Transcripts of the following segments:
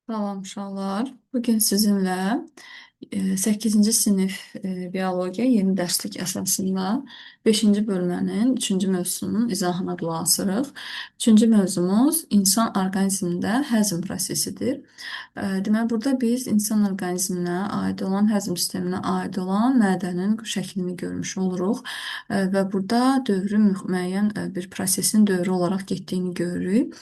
Salam uşaqlar. Bugün sizinlə 8-ci sinif biologiya yeni dərslik əsasında 5-ci bölmənin 3-cü mövzusunun izahına qulaq asırıq. 3-cü mövzumuz insan orqanizmində həzm prosesidir. Deməli, burada biz insan orqanizminə aid olan, həzm sisteminə aid olan mədənin şəklini görmüş oluruq və burada dövrü müəyyən bir prosesin dövrü olaraq getdiyini görürük.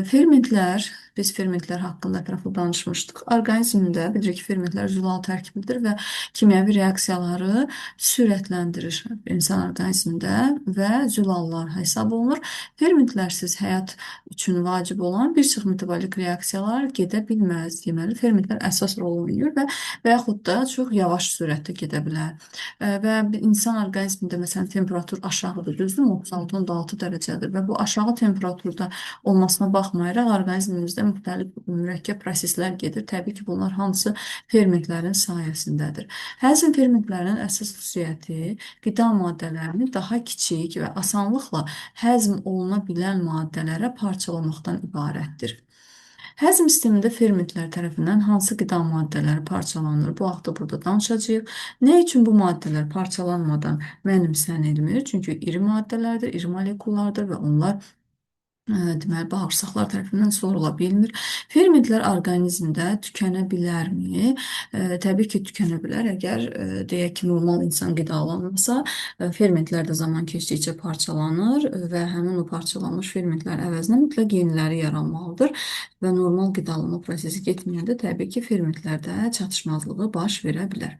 Fermentlər, biz fermentlər haqqında ətraflı danışmışdıq. Orqanizmdə bilirik ki, fermentlər zülal tərkibidir və kimyəvi reaksiyaları sürətləndirir insan orqanizmində və zülallar hesab olunur. Fermentlərsiz həyat üçün vacib olan bir çox metabolik reaksiyalar gedə bilməz. Deməli, fermentlər əsas rol oynayır və yaxud da çox yavaş sürətdə gedə bilər. Və insan orqanizmində məsələn temperatur aşağıdır, düzdürmü? 36.6 dərəcədir və bu aşağı temperaturda olmasına baxmayaraq orqanizmimizdə müxtəlif mürəkkəb proseslər gedir. Təbii ki, bunlar hamısı fermentlərin sayəsindədir. Həzm fermentlərinin əsas xüsusiyyəti qida maddələrini daha kiçik və asanlıqla həzm oluna bilən maddələrə parçalamaqdan ibarətdir. Həzm sistemində fermentlər tərəfindən hansı qida maddələri parçalanır? Bu haqda burada danışacağıq. Nə üçün bu maddələr parçalanmadan mənimsənilmir? Çünki iri maddələrdir, iri molekullardır və onlar deməli, bağırsaqlar tərəfindən sorula bilmir. Fermentlər orqanizmdə tükənə bilərmi? Təbii ki, tükənə bilər. Əgər deyək ki, normal insan qidalanmasa, fermentlər də zaman keçdikcə parçalanır və həmin o parçalanmış fermentlər əvəzinə mütləq yeniləri yaranmalıdır və normal qidalanma prosesi getməyəndə təbii ki, fermentlərdə çatışmazlığı baş verə bilər.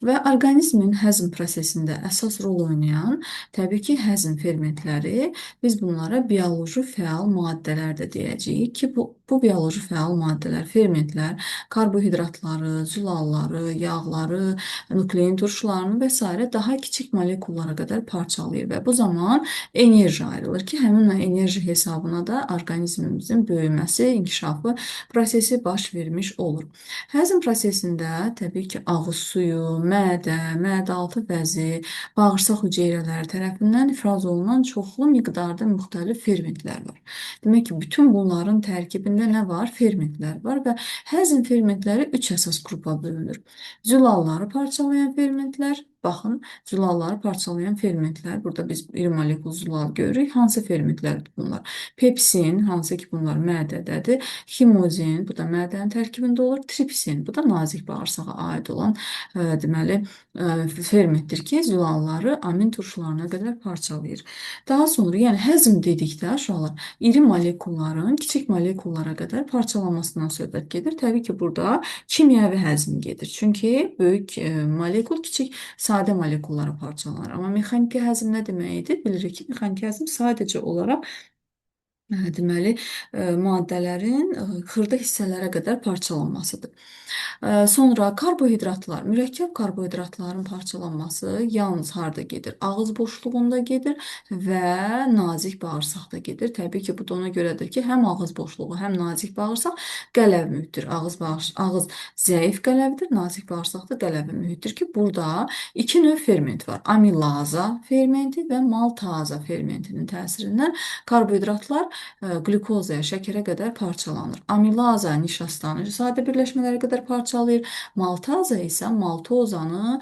Və orqanizmin həzm prosesində əsas rol oynayan, təbii ki, həzm fermentləri, biz bunlara bioloji fəal maddələr də deyəcəyik ki, bu bioloji fəal maddələr, fermentlər, karbohidratları, zülalları, yağları, nuklein turşularını və s. daha kiçik molekullara qədər parçalayır və bu zaman enerji ayrılır ki, həmin enerji hesabına da orqanizmimizin böyüməsi, inkişafı prosesi baş vermiş olur. Həzm prosesində təbii ki, ağız suyu, mədə, mədə-altı bəzi, bağırsaq hüceyrələri tərəfindən ifraz olunan çoxlu miqdarda müxtəlif fermentlər var. Demək ki, bütün bunların tərkibində nə var? Fermentlər var və həzm fermentləri 3 əsas qrupa bölünür. Zülalları parçalayan fermentlər, baxın, zülalları parçalayan fermentlər, burada biz iri molekul zülal görürük. Hansı fermentlərdir bunlar? Pepsin, hansı ki bunlar mədədədir. Himozin, bu da mədənin tərkibində olur. Tripsin, bu da nazik bağırsağa aid olan deməli fermentdir ki, zülalları amin turşularına qədər parçalayır. Daha sonra, yəni həzm dedikdə uşaqlar iri molekulların kiçik molekullara qədər parçalanmasından söhbət gedir. Təbii ki, burada kimyəvi həzm gedir. Çünki böyük molekul kiçik sadə molekullara parçalanır. Amma mexaniki həzm nə deməkdir? Bilirik ki, mexaniki həzm sadəcə olaraq deməli, maddələrin xırda hissələrə qədər parçalanmasıdır. Sonra karbohidratlar, mürəkkəb karbohidratların parçalanması yalnız harda gedir? Ağız boşluğunda gedir və nazik bağırsaqda gedir. Təbii ki, bu da ona görədir ki, həm ağız boşluğu, həm nazik bağırsaq qələv mühitdir. Ağız zəif qələvdir, nazik bağırsaq da qələvi mühitdir ki, burada iki növ ferment var. Amilaza fermenti və maltaza fermentinin təsirindən karbohidratlar qlükozaya, şəkərə qədər parçalanır. Amilaza nişastanı sadə birləşmələrə qədər parçalayır. Maltaza isə maltozanı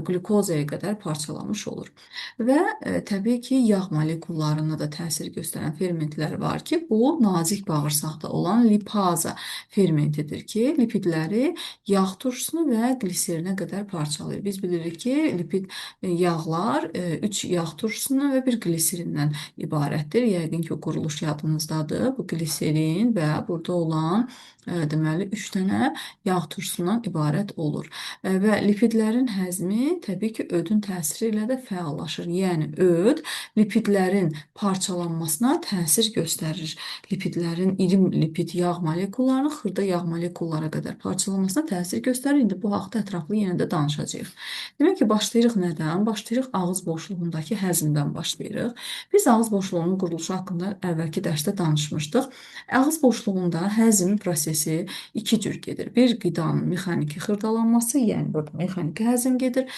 qlükozaya qədər parçalamış olur. Və təbii ki, yağ molekullarına da təsir göstərən fermentlər var ki, bu nazik bağırsaqda olan lipaza fermentidir ki, lipidləri yağ turşusunu və qliserinə qədər parçalayır. Biz bilirik ki, lipid yağlar 3 yağ turşusundan və bir qliserindən ibarətdir. Yəqin ki, o quruluş yadınızdadır. Bu gliserin və burada olan deməli 3 dənə yağ turşusundan ibarət olur. Və lipidlərin həzmi təbii ki, ödün təsiri ilə də fəallaşır. Yəni öd lipidlərin parçalanmasına təsir göstərir. Lipidlərin iri lipid yağ molekullarının xırda yağ molekullara qədər parçalanmasına təsir göstərir. İndi bu haqda ətraflı yenə də danışacağıq. Demək ki, başlayırıq nədən? Başlayırıq ağız boşluğundakı həzmdən başlayırıq. Biz ağız boşluğunun quruluşu haqqında əvvəlki dərsdə danışmışdıq. Ağız boşluğunda həzm prosesi iki cür gedir. Bir qidanın mexaniki xırdalanması, yəni burada mexaniki həzm gedir,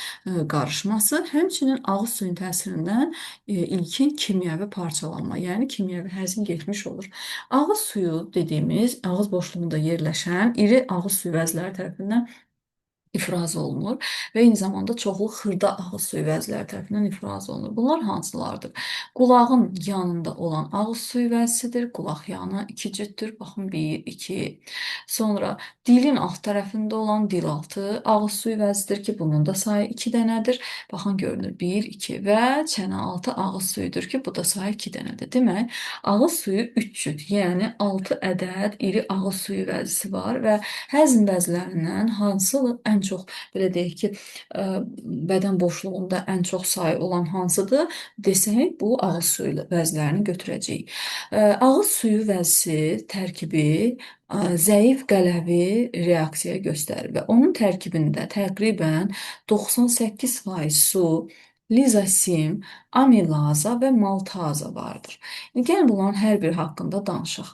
qarışması, həmçinin ağız suyun təsirindən ilkin kimyəvi parçalanma, yəni kimyəvi həzm getmiş olur. Ağız suyu dediyimiz ağız boşluğunda yerləşən iri ağız suyu vəzləri tərəfindən ifraz olunur və eyni zamanda çoxlu xırda ağız suyu vəzləri tərəfindən ifraz olunur. Bunlar hansılardır? Qulağın yanında olan ağız suyu vəzsidir. Qulaq yanı iki cütdür. Baxın 1, 2. Sonra dilin alt tərəfində olan dilaltı ağız suyu vəzidir ki, bunun da sayı 2 dənədir. Baxın görünür 1, 2 və çənə altı ağız suyudur ki, bu da sayı 2 dənədir. Demək, ağız suyu 3 cüt, yəni 6 ədəd iri ağız suyu vəzisi var və həzm vəzlərindən hansı ən çox, belə deyək ki, bədən boşluğunda ən çox sayı olan hansıdır desək, bu ağız suyu vəzlərini götürəcəyik. Ağız suyu vəzsi tərkibi zəif qələvi reaksiya göstərir və onun tərkibində təqribən 98% su, lizasim, amilaza və maltaza vardır. Gəlin bunların hər biri haqqında danışaq.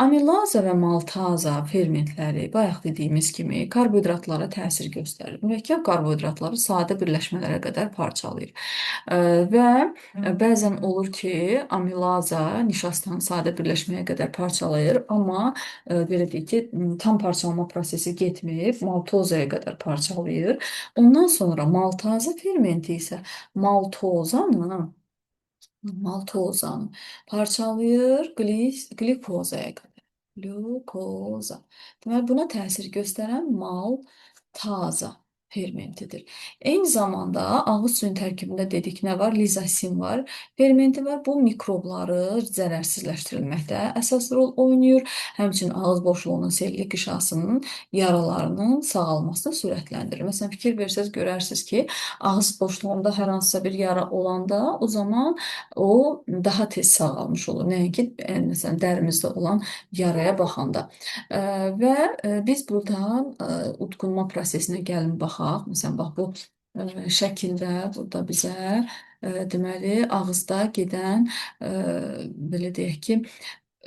Amilaza və maltaza fermentləri bayaq dediyimiz kimi karbohidratlara təsir göstərir. Mürəkkəb karbohidratları sadə birləşmələrə qədər parçalayır. Və bəzən olur ki, amilaza nişastanı sadə birləşməyə qədər parçalayır, amma belə deyək ki, tam parçalama prosesi getməyib, maltozaya qədər parçalayır. Ondan sonra maltaza fermenti isə maltozanı parçalayır glikozaya qədər. Glukoza. Deməli, buna təsir göstərən maltaza fermentidir. Eyni zamanda ağız suyun tərkibində dedik nə var? Lizasin var, fermenti var. Bu mikrobları zərərsizləşdirilməkdə əsas rol oynayır. Həmçinin ağız boşluğunun selli qişasının yaralarının sağalmasını sürətləndirir. Məsələn, fikir versəz görərsiniz ki, ağız boşluğunda hər hansısa bir yara olanda o zaman o daha tez sağalmış olur. Nəinki, məsələn, dərimizdə olan yaraya baxanda. Və biz buradan udqunma prosesinə gəlin baxaq. Məsələn, bax bu şəkildə burada bizə deməli ağızda gedən belə deyək ki,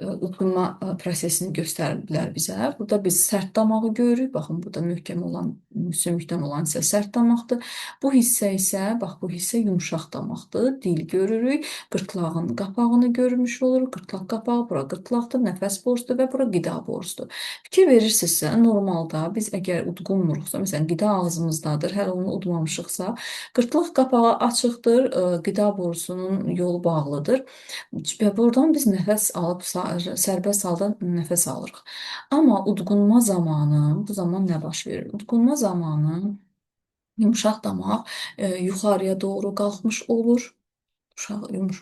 udqunma prosesini göstərdilər bizə. Burada biz sərt damağı görürük. Baxın, burada möhkəm olan, sümükdən olan isə sərt damaqdır. Bu hissə isə, bax bu hissə yumşaq damaqdır. Dil görürük. Qırtlağın qapağını görmüş oluruq. Qırtlaq qapağı, bura qırtlaqdır, nəfəs borusudur və bura qida borusudur. Fikir verirsinizsə, normalda biz əgər udqunmuruqsa, məsələn, qida ağzımızdadır, hələ onu udmamışıqsa, qırtlaq qapağı açıqdır, qida borusunun yolu bağlıdır. Və buradan biz nəfəs alıb sərbəst halda nəfəs alırıq. Amma udqunma zamanı, bu zaman nə baş verir? Udqunma zamanı yumşaq damaq yuxarıya doğru qalxmış olur.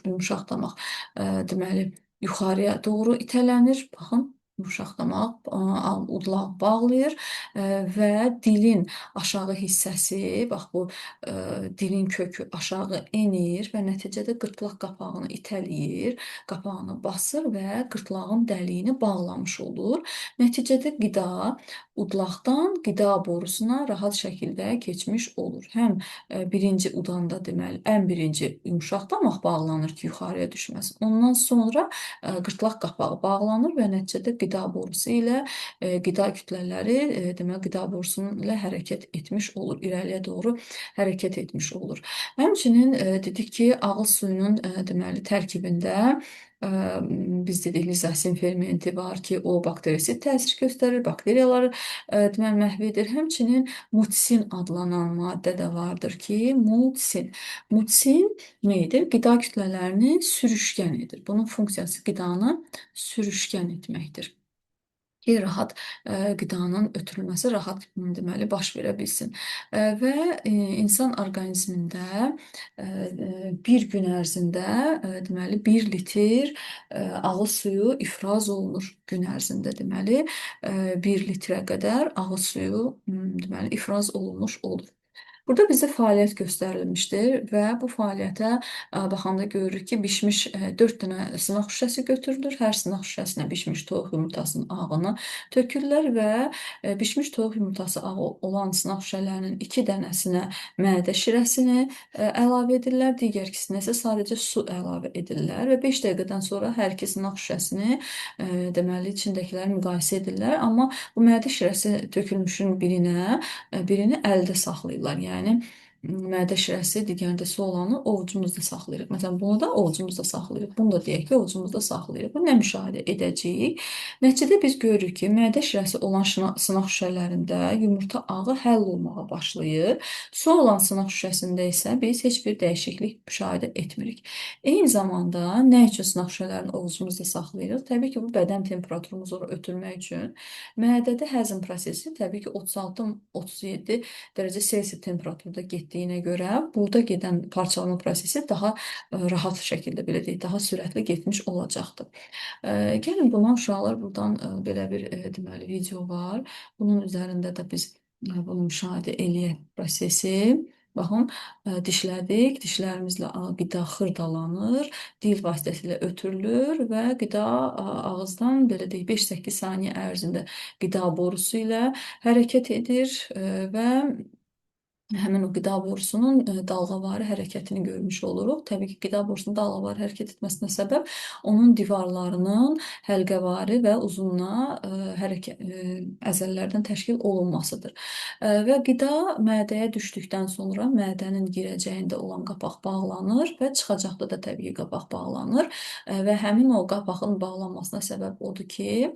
Yumşaq damaq deməli yuxarıya doğru itələnir. Baxın, yumşaq damaq udlağı bağlayır və dilin aşağı hissəsi, bax bu dilin kökü aşağı enir və nəticədə qırtlaq qapağını itələyir, qapağını basır və qırtlağın dəliyini bağlamış olur. Nəticədə qida udlaqdan qida borusuna rahat şəkildə keçmiş olur. Həm birinci udanda deməli ən birinci yumşaq damaq bağlanır ki, yuxarıya düşməsin. Ondan sonra qırtlaq qapağı bağlanır və nəticədə qida borusu ilə qida kütlələri deməli qida borusunun ilə hərəkət etmiş olur, irəliyə doğru hərəkət etmiş olur. Həmçinin dedik ki, ağız suyunun deməli tərkibində biz dedik lizasin fermenti var ki, o bakterisid təsir göstərir, bakteriyaları deməli məhv edir. Həmçinin mutsin adlanan maddə də vardır ki, mutsin. Mutsin nə edir? Qida kütlələrini sürüşkən edir. Bunun funksiyası qidanı sürüşkən etməkdir ki, rahat qidanın ötürülməsi rahat deməli baş verə bilsin. Və insan orqanizmində bir gün ərzində deməli 1 litr ağız suyu ifraz olunur. Gün ərzində deməli 1 litrə qədər ağız suyu deməli ifraz olunmuş olur. Burada bizə fəaliyyət göstərilmişdir və bu fəaliyyətə baxanda görürük ki, bişmiş 4 dənə sınaq şüşəsi götürülür. Hər sınaq şüşəsinə bişmiş toyuq yumurtasının ağını tökürlər və bişmiş toyuq yumurtası ağı olan sınaq şüşələrinin 2 dənəsinə mədə şirəsini əlavə edirlər, digər ikisinə isə sadəcə su əlavə edirlər və 5 dəqiqədən sonra hər iki sınaq şüşəsini deməli içindəkiləri müqayisə edirlər. Amma bu mədə şirəsi tökülmüşün birini əldə saxlayırlar. Yəni mədə şirəsi, digərində su olanı ovucumuzda saxlayırıq. Məsələn, bunu da ovucumuzda saxlayırıq. Bunu da deyək ki, ovucumuzda saxlayırıq. Bu nə müşahidə edəcəyik? Nəticədə biz görürük ki, mədə şirəsi olan sınaq şüşələrində yumurta ağı həll olmağa başlayır. Su olan sınaq şüşəsində isə biz heç bir dəyişiklik müşahidə etmirik. Eyni zamanda nə üçün sınaq şüşələrini ovucumuzda saxlayırıq? Təbii ki, bu bədən temperaturumuzu ötürmək üçün. Mədədə həzm prosesi təbii ki 36-37 dərəcə Selsi temperaturda getdiyinə görə burada gedən parçalama prosesi daha rahat şəkildə belə deyək, daha sürətli getmiş olacaqdır. Gəlin buna uşaqlar buradan belə bir deməli video var. Bunun üzərində də biz bunu müşahidə eləyək prosesi. Baxın, dişlədik, dişlərimizlə qida xırdalanır, dil vasitəsilə ötürülür və qida ağızdan belə deyək 5-8 saniyə ərzində qida borusu ilə hərəkət edir və həmin o qida borusunun dalğavari hərəkətini görmüş oluruq. Təbii ki, qida borusunun dalğavari hərəkət etməsinə səbəb onun divarlarının həlqəvari və uzunluğa əzələlərdən təşkil olunmasıdır. Və qida mədəyə düşdükdən sonra mədənin girəcəyində olan qapaq bağlanır və çıxacaqda da təbii qapaq bağlanır və həmin o qapağın bağlanmasına səbəb odur ki,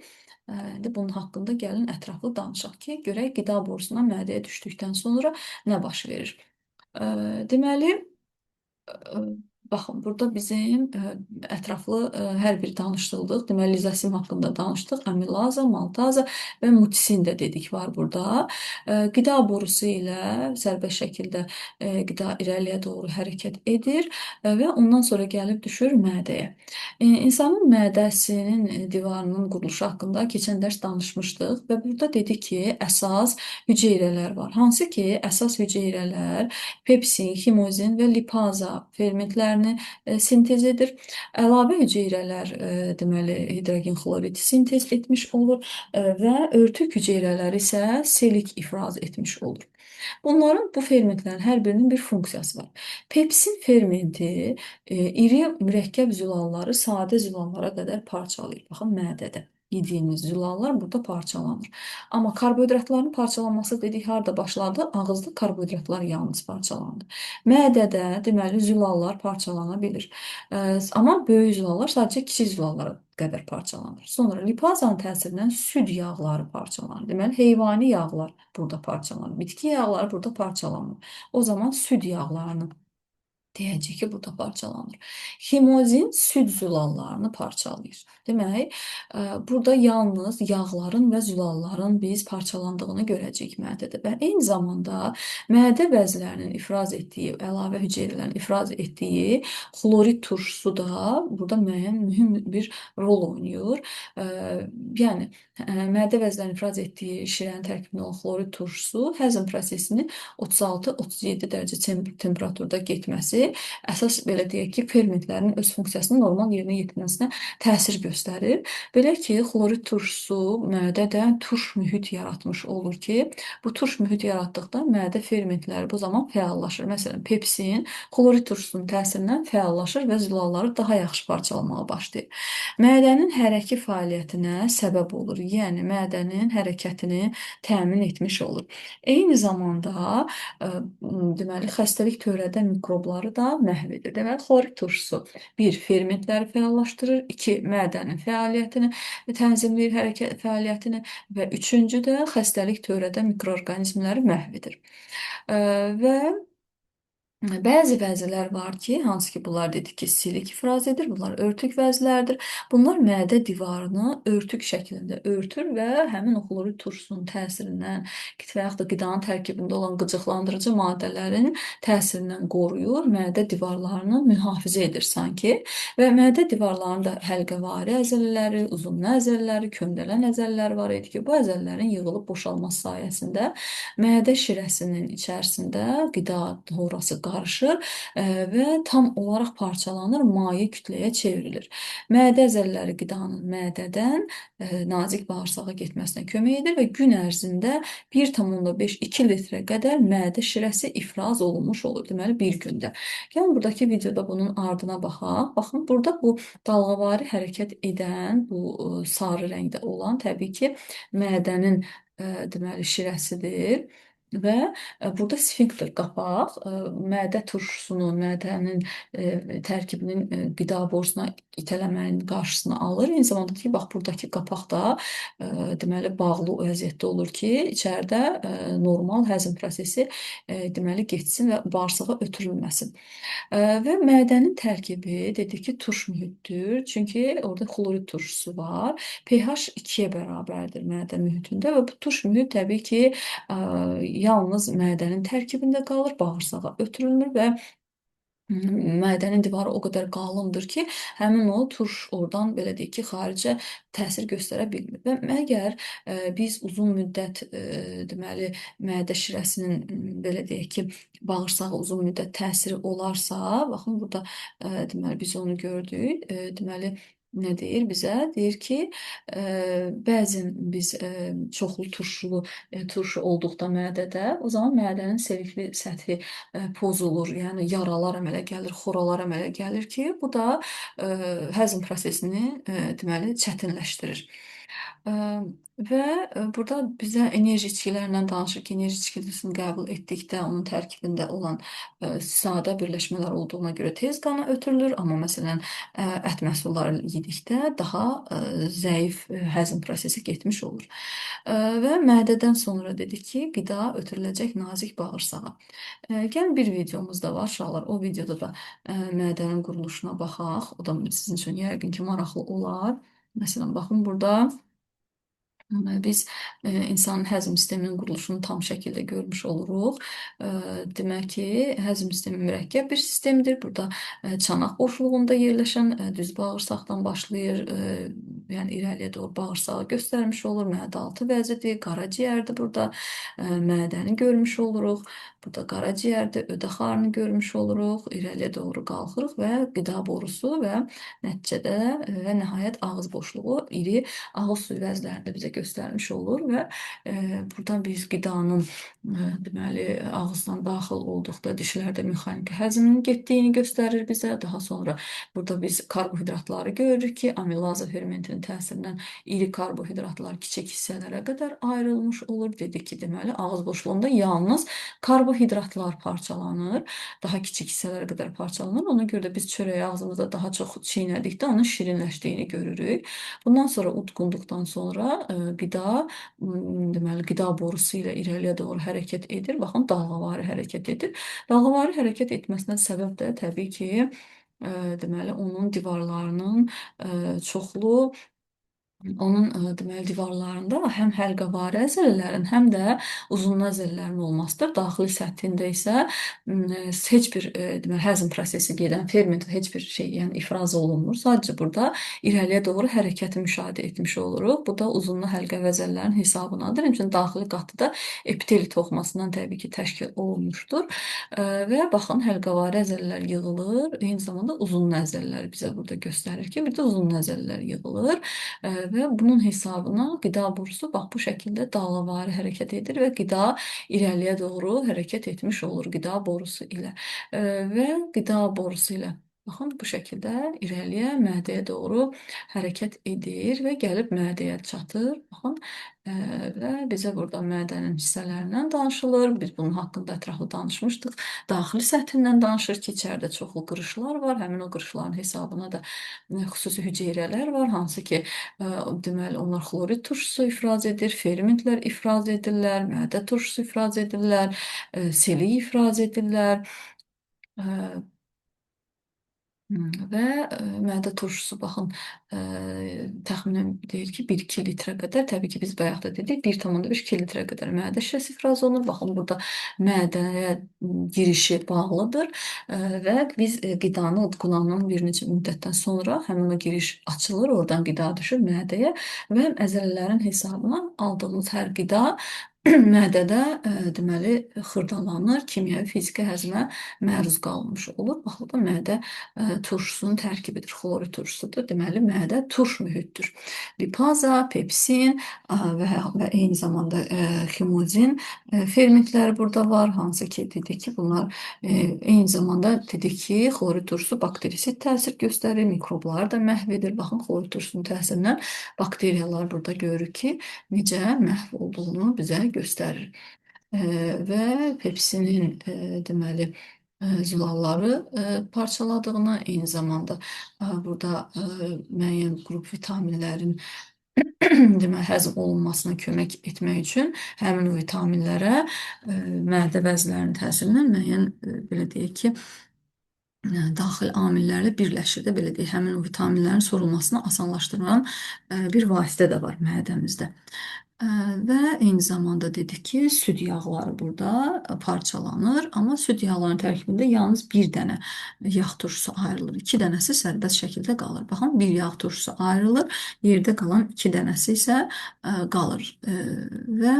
İndi bunun haqqında gəlin ətraflı danışaq ki, görək qida borusuna mədəyə düşdükdən sonra nə baş verir. Deməli, baxın, burada bizim ətraflı hər bir danışdırdıq. Deməli, lizozim haqqında danışdıq. Amilaza, maltaza və mutisin də dedik var burada. Qida borusu ilə sərbəst şəkildə qida irəliyə doğru hərəkət edir və ondan sonra gəlib düşür mədəyə. İnsanın mədəsinin divarının quruluşu haqqında keçən dərs danışmışdıq və burada dedik ki, əsas hüceyrələr var. Hansı ki, əsas hüceyrələr pepsin, ximozin və lipaza fermentlərini sintez edir. Əlavə hüceyrələr deməli hidrogen xloridi sintez etmiş olur və örtük hüceyrələr isə selik ifraz etmiş olur. Bunların bu fermentlərin hər birinin bir funksiyası var. Pepsin fermenti iri mürəkkəb zülalları sadə zülallara qədər parçalayır. Baxın, mədədə yediyimiz zülallar burada parçalanır. Amma karbohidratların parçalanması dedik harda başladı? Ağızda karbohidratlar yalnız parçalanır. Mədədə deməli zülallar parçalana bilir. Amma böyük zülallar sadəcə kiçik zülallara qədər parçalanır. Sonra lipazanın təsirindən süd yağları parçalanır. Deməli heyvani yağlar burada parçalanır. Bitki yağları burada parçalanır. O zaman süd yağlarını deyəcək ki, burada parçalanır. Ximozin süd zülallarını parçalayır. Demək, burada yalnız yağların və zülalların biz parçalandığını görəcəyik mədədə. Və eyni zamanda mədə bəzlərinin ifraz etdiyi, əlavə hüceyrələrin ifraz etdiyi xlorid turşusu da burada müəyyən mühüm bir rol oynayır. Yəni, mədə bəzlərinin ifraz etdiyi şirənin tərkibində olan xlorid turşusu həzm prosesini 36-37 dərəcə temperaturda getməsi əsas belə deyək ki, fermentlərin öz funksiyasını normal yerinə yetirməsinə təsir göstərir. Belə ki, xlorid turşusu mədədə turş mühit yaratmış olur ki, bu turş mühit yaratdıqda mədə fermentləri bu zaman fəallaşır. Məsələn, pepsin xlorid turşusunun təsirindən fəallaşır və zülalları daha yaxşı parçalamağa başlayır. Mədənin hərəki fəaliyyətinə səbəb olur. Yəni, mədənin hərəkətini təmin etmiş olur. Eyni zamanda deməli, xəstəlik törədən mikrobları da məhv edir. Deməli, xlorid turşusu 1. Fermentləri fəallaşdırır, 2. Mədənin fəaliyyətini tənzimləyir, hərəkət fəaliyyətini və 3-cü də xəstəlik törədən mikroorqanizmləri məhv edir. Və Bəzi vəzlər var ki, hansı ki bunlar dedik ki, silik ifraz edir. Bunlar örtük vəzlərdir. Bunlar mədə divarını örtük şəklində örtür və həmin o xlorid turşusunun təsirindən və yaxud da qidanın tərkibində olan qıcıqlandırıcı maddələrin təsirindən qoruyur. Mədə divarlarını mühafizə edir sanki. Və mədə divarlarında həlqəvari əzələləri, uzunlu əzələləri, köndələn əzələləri var idi ki, bu əzələlərin yığılıb boşalması sayəsində mədə şirəsinin içərisində qida horası qarışır və tam olaraq parçalanır, maye kütləyə çevrilir. Mədə əzələləri qidanın mədədən nazik bağırsağa getməsinə kömək edir və gün ərzində 1,5-2 litrə qədər mədə şirəsi ifraz olunmuş olur. Deməli, bir gündə. Yəni, buradakı videoda bunun ardına baxaq. Baxın, burada bu dalğavari hərəkət edən, bu sarı rəngdə olan təbii ki, mədənin deməli şirəsidir. Və burada sfinkter qapaq mədə turşusunun, mədənin tərkibinin qida borusuna itələmənin qarşısını alır. Eyni zamanda ki, bax buradakı qapaq da deməli bağlı vəziyyətdə olur ki, içəridə normal həzm prosesi deməli getsin və bağırsağa ötürülməsin. Və mədənin tərkibi dedik ki, turş mühitdir. Çünki orada xlorid turşusu var. pH 2-yə bərabərdir mədə mühitində və bu turş mühit təbii ki, yalnız mədənin tərkibində qalır, bağırsağa ötürülmür və mədənin divarı o qədər qalındır ki, həmin o turş oradan belə deyək ki, xaricə təsir göstərə bilmir. Və məgər biz uzun müddət deməli mədə şirəsinin belə deyək ki, bağırsağa uzun müddət təsiri olarsa, baxın burada deməli biz onu gördük. Deməli nə deyir bizə? Deyir ki, bəzən biz çoxlu turşulu turşu olduqda mədədə, o zaman mədənin selikli səthi pozulur, yəni yaralar əmələ gəlir, xoralar əmələ gəlir ki, bu da həzm prosesini deməli çətinləşdirir. Və burada bizə enerji içkilərindən danışır ki, enerji içkisini qəbul etdikdə onun tərkibində olan sadə birləşmələr olduğuna görə tez qana ötürülür, amma məsələn ət məhsulları yedikdə daha zəif həzm prosesi getmiş olur. Və mədədən sonra dedik ki, qida ötürüləcək nazik bağırsağa. Gəlin bir videomuz da var, uşaqlar. O videoda da mədənin quruluşuna baxaq. O da sizin üçün yəqin ki, maraqlı olar. Məsələn, baxın burada biz insanın həzm sisteminin quruluşunu tam şəkildə görmüş oluruq. Demək ki, həzm sistemi mürəkkəb bir sistemdir. Burada çanaq boşluğunda yerləşən düz bağırsaqdan başlayır, yəni irəliyə doğru bağırsağı göstərmiş olur. Mədə-altı vəzidir, qaraciyərdir burada. Mədəni görmüş oluruq. Burada qaraciyərdir, ödə xarını görmüş oluruq. İrəliyə doğru qalxırıq və qida borusu və nəticədə və nəhayət ağız boşluğu iri ağız suyu vəzlərində bizə göstərmiş olur və buradan biz qidanın deməli ağızdan daxil olduqda dişlərdə mexaniki həzmin getdiyini göstərir bizə. Daha sonra burada biz karbohidratları görürük ki, amilaza fermentinin təsirindən iri karbohidratlar kiçik hissələrə qədər ayrılmış olur. Dedik ki, deməli ağız boşluğunda yalnız karbohidratlar parçalanır, daha kiçik hissələrə qədər parçalanır. Ona görə də biz çörəyi ağzımızda daha çox çiynədikdə onun şirinləşdiyini görürük. Bundan sonra udqunduqdan sonra qida deməli qida borusu ilə irəliyə doğru hərəkət edir. Baxın, dalğavari hərəkət edir. Dalğavari hərəkət etməsinə səbəb də təbii ki, deməli onun divarlarının çoxlu onun deməli divarlarında həm həlqəvari əzələlərin, həm də uzunlu əzələlərin olmasıdır. Daxili səthində isə heç bir deməli həzm prosesi gedən ferment heç bir şey, yəni ifraz olunmur. Sadəcə burada irəliyə doğru hərəkəti müşahidə etmiş oluruq. Bu da uzunlu həlqə vəzəllərin hesabınadır. Həmçinin daxili qatı da epiteli toxumasından təbii ki, təşkil olunmuşdur. Və baxın, həlqəvari əzələlər yığılır. Eyni zamanda uzunlu əzələlər bizə burada göstərir ki, bir də uzunlu əzələlər yığılır. Və bunun hesabına qida borusu bax bu şəkildə dalğavari hərəkət edir və qida irəliyə doğru hərəkət etmiş olur qida borusu ilə. Və qida borusu ilə baxın bu şəkildə irəliyə mədəyə doğru hərəkət edir və gəlib mədəyə çatır. Baxın və bizə burada mədənin hissələrindən danışılır. Biz bunun haqqında ətraflı danışmışdıq. Daxili səthindən danışır ki, içəridə çoxlu qırışlar var. Həmin o qırışların hesabına da xüsusi hüceyrələr var, hansı ki, deməli onlar xlorid turşusu ifraz edir, fermentlər ifraz edirlər, mədə turşusu ifraz edirlər, selik ifraz edirlər. Və mədə turşusu baxın təxminən deyir ki 1-2 litrə qədər. Təbii ki biz bayaq da dedik 1,5-2 litrə qədər mədə şirəsi ifraz olunur. Baxın burada mədəyə girişi bağlıdır və biz qidanı udqunandan bir neçə müddətdən sonra həmin o giriş açılır, oradan qida düşür mədəyə və əzələlərin hesabına aldığımız hər qida mədədə deməli xırdalanır, kimyəvi fiziki həzmə məruz qalmış olur. Bax, bu da mədə turşusunun tərkibidir. Xlorid turşusudur. Deməli, mədə turş mühitdir. Lipaza, pepsin və eyni zamanda ximozin fermentləri burada var. Hansı ki, dedik ki, bunlar eyni zamanda dedik ki, xlorid turşusu bakterisid təsir göstərir, mikrobları da məhv edir. Baxın, xlorid turşusunun təsirindən bakteriyalar burada görürük ki, necə məhv olduğunu bizə göstərir. Və pepsinin deməli zülalları parçaladığını, eyni zamanda burada müəyyən qrup vitaminlərin deməli həzm olunmasına kömək etmək üçün həmin o vitaminlərə mədə vəzlərinin təsirindən müəyyən belə deyək ki, daxil amillərlə birləşir də belə deyək, həmin o vitaminlərin sorulmasını asanlaşdıran bir vasitə də var mədəmizdə. Və eyni zamanda dedik ki, süd yağları burada parçalanır, amma süd yağlarının tərkibində yalnız bir dənə yağ turşusu ayrılır. 2 dənəsi sərbəst şəkildə qalır. Baxın, bir yağ turşusu ayrılır, yerdə qalan 2 dənəsi isə qalır. Və